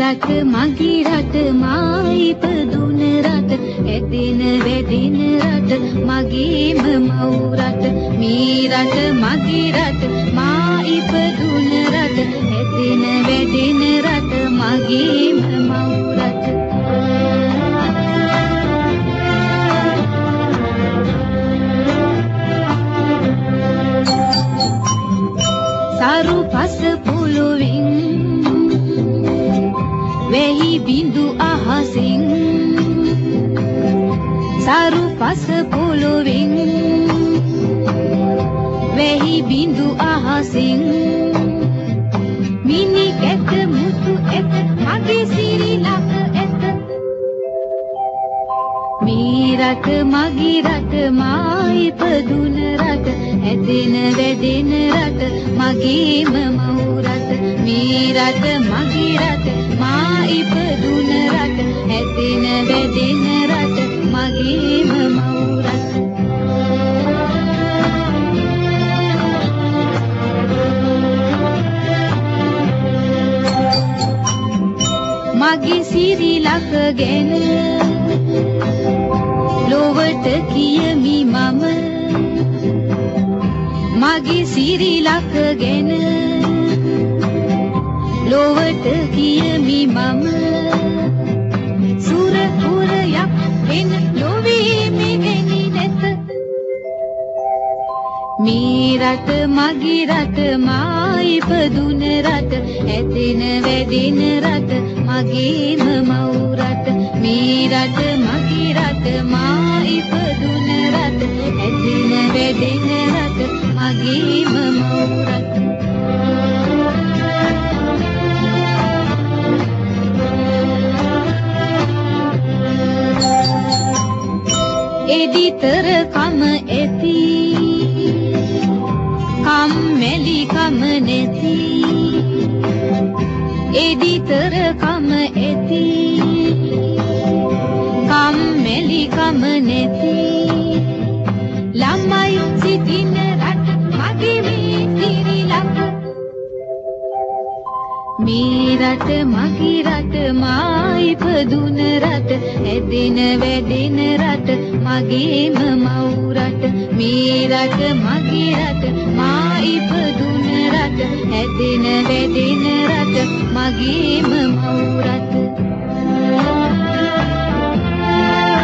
රට මගේ රට මා ඉපදුන රට ඇදෙන වැදෙන රට මගේම මව් රට මේ රට මගේ රට මා ඉපදුන රට ඇදෙන වැදෙන රට මගේම මව් රට සරු පස පොළොවෙන් වෙහි බිඳු අහසින් සරු පස පොළොවෙන් වෙහි බිඳු අහසින් මිනි කැට මුතු ඇත මගේ සිරිලක ඇත මේ රට මගේ රට මා ඉපදුන රට ඇදෙන වැදෙන රට මගේම මව් රට මේ රට මගේ රට මා ඉපදුන රට ඇදෙන වැදෙන රට මගේම මව් රට මගේ සිරිලක ගැන ලොවට කියමි මම මගේ සිරිලක ගැන ලොවට කියමි මම සුර පුරයක් වෙන ලොවේ මෙවැනි නැත මේ රට මගේ රට මා ඉපදුන රට ඇදෙන වැදෙන රට මගේම මව් රට මේ රට මගේ රට මා ඉපදුන රට ඇදෙන වැදෙන රට මගේම මව් රට එදිතර කම ඇති කම්මැලි කම නැති එදිතර කම ඇති කම්මැලි කම නැති ළමයි සිටින රට මගේ මේ සිරිලක මේ රට මගේ රට මා ඉපදුන රට ඇදෙන වැදෙන රට මගේම මව් රට මේ රට මගේ රට මා ඉපදුන රට ඇදෙන වැදෙන රට මගේම මව් රට